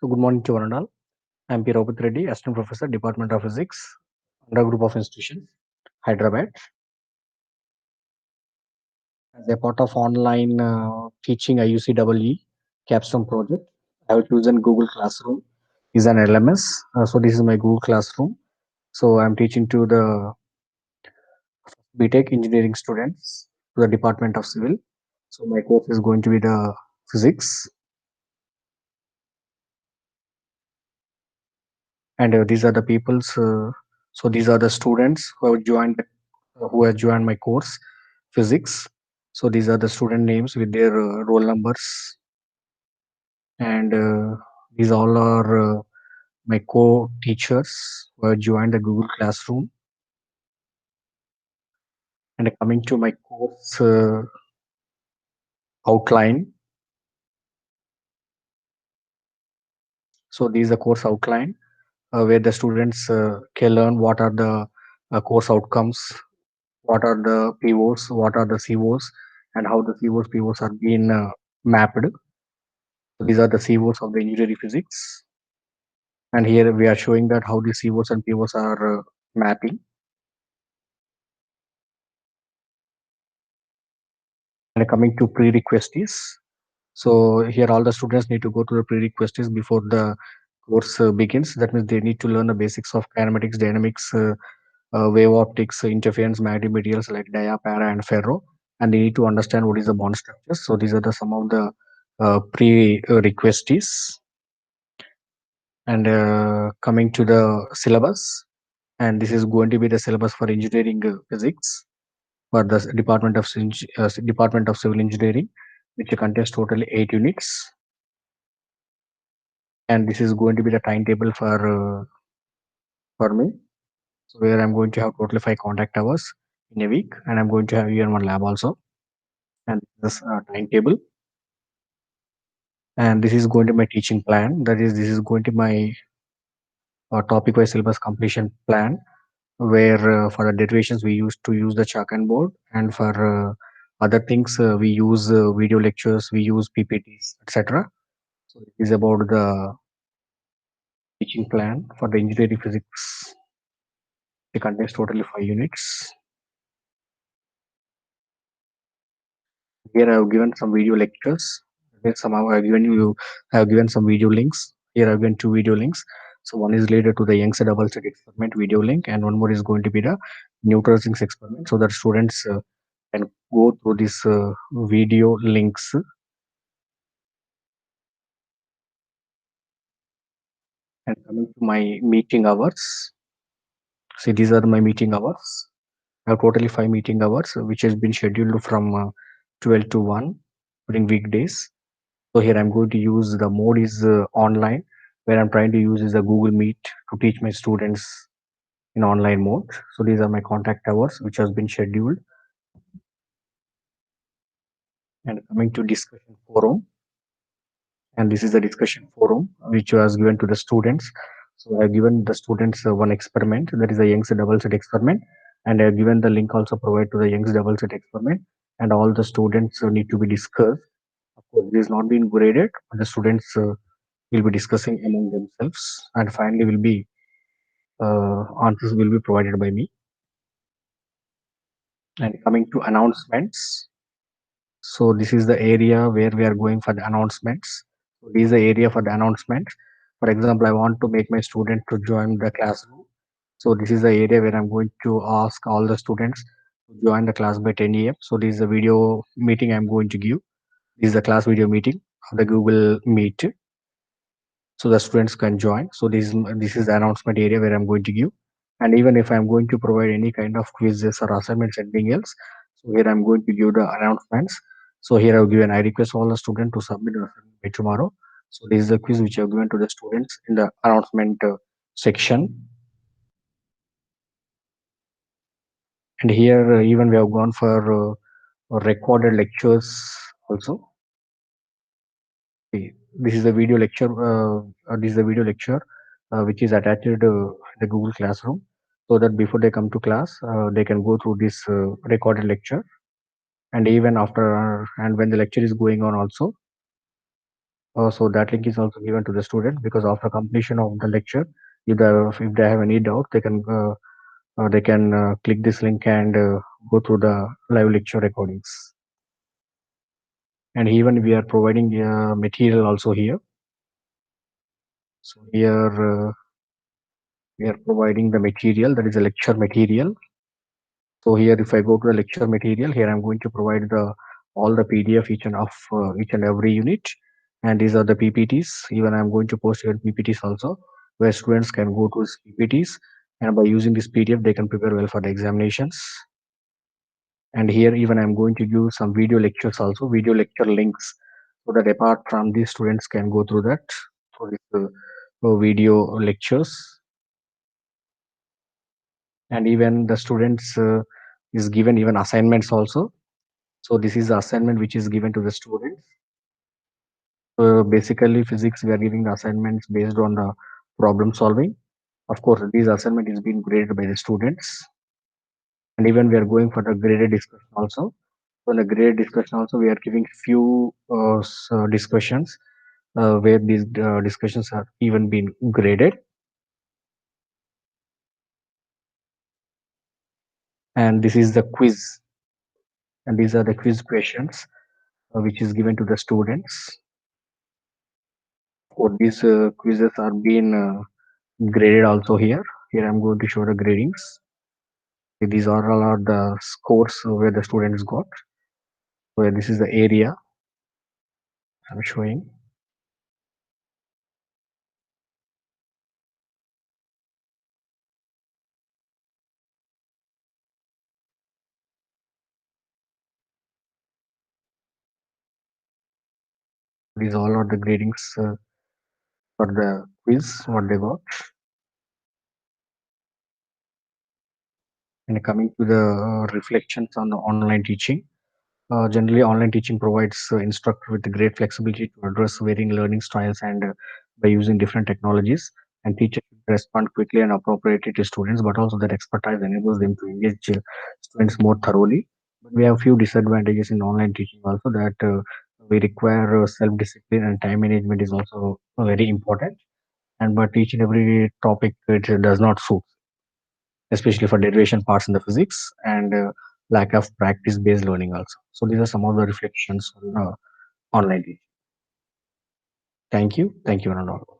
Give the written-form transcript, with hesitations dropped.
So good morning to one and all. I am P. Raupit Reddy, Assistant Professor, Department of Physics, under Group of Institutions, Hyderabad. As a part of online teaching IUCEE capstone project, I have chosen Google Classroom is an LMS. So this is my Google Classroom. So I'm teaching to the BTech engineering students to the Department of Civil. So my course is going to be the physics, and these are the people's. So these are the students who have joined my course physics. So these are the student names with their roll numbers, and these all are my co-teachers who have joined the Google Classroom. And coming to my course outline. So this is the course outline where the students can learn what are the course outcomes, what are the POs, what are the COs, and how the COs POs are being mapped. So these are the COs of the engineering physics. And here we are showing that how the COs and POs are mapping. And coming to prerequisites. So here all the students need to go to the prerequisites before the course begins. That means they need to learn the basics of kinematics, dynamics, wave optics, interference, magnetic materials like dia, para, and ferro. And they need to understand what is the bond structures. So these are the some of the prerequisites. And coming to the syllabus, and this is going to be the syllabus for engineering physics for the Department of Civil Engineering, which contains totally 8 units. And this is going to be the timetable for me. So where I'm going to have totally 5 contact hours in a week, and I'm going to have even one lab also. And this timetable, and this is going to be my teaching plan. That is, this is going to be my topic-wise syllabus completion plan, where for the derivations we used to use the chalk and board, and for other things we use video lectures, we use PPTs, etc. So it is about the teaching plan for the engineering physics. It contains totally 5 units. Here I have given some video lectures. Then somehow I have given some video links. Here I have given 2 video links. So one is related to the Young's double slit experiment video link, and one more is going to be the neutral sinks experiment. So that students can go through these video links. And coming to my meeting hours. See, these are my meeting hours. I have totally 5 meeting hours, which has been scheduled from 12 to 1 during weekdays. So here I'm going to use the mode is online, where I'm trying to use is a Google Meet to teach my students in online mode. So these are my contact hours, which has been scheduled. And coming to discussion forum, and this is the discussion forum which was given to the students. So I've given the students one experiment, that is the Young's double slit experiment, and I've given the link also provided to the Young's double slit experiment, and all the students need to be discussed. Of course, it is not being graded, but the students will be discussing among themselves, and finally will be answers will be provided by me. And coming to announcements, so this is the area where we are going for the announcements. So this is the area for the announcements. For example, I want to make my student to join the classroom. So this is the area where I'm going to ask all the students to join the class by 10 a.m. So this is the video meeting I'm going to give. This is the class video meeting of the Google Meet. So the students can join. So this is the announcement area where I'm going to give. And even if I'm going to provide any kind of quizzes or assignments, anything else, so here I'm going to give the announcements. So here I've given, I request all the students to submit the assignment by tomorrow. So this is the quiz which I've given to the students in the announcement section. And here even we have gone for recorded lectures also. Okay, this is a video lecture. This is a video lecture which is attached to the Google Classroom, so that before they come to class, they can go through this recorded lecture, and even after and when the lecture is going on also. So that link is also given to the student, because after completion of the lecture, if they have any doubt, they can click this link and go through the live lecture recordings. And even we are providing material also here. So here we are providing the material, that is a lecture material. So here, if I go to the lecture material, here I'm going to provide the all the PDF each and every unit, and these are the PPTs. Even I'm going to post here PPTs also, where students can go to these PPTs, and by using this PDF, they can prepare well for the examinations. And here, even I'm going to give some video lectures also, video lecture links, so that apart from these, students can go through that. So this video lectures, and even the students is given even assignments also. So this is the assignment which is given to the students. Basically, physics, we are giving the assignments based on the problem solving. Of course, this assignment is being graded by the students, and even we are going for the graded discussion also. So in the graded discussion also, we are giving few discussions where these discussions are even been graded, and this is the quiz, and these are the quiz questions which is given to the students. For these quizzes are being graded also here. Here I'm going to show the gradings. These are all are the scores where the students got. So this is the area I'm showing. These all are the gradings for the quiz what they got. And coming to the reflections on the online teaching. Generally, online teaching provides instructor with great flexibility to address varying learning styles, and by using different technologies, and teachers respond quickly and appropriately to students, but also that expertise enables them to engage students more thoroughly. But we have few disadvantages in online teaching also, that we require self-discipline, and time management is also very important. And but each and every topic it does not suit, especially for derivation parts in the physics, and lack of practice based learning also. So these are some of the reflections on online teaching. Thank you, one and all.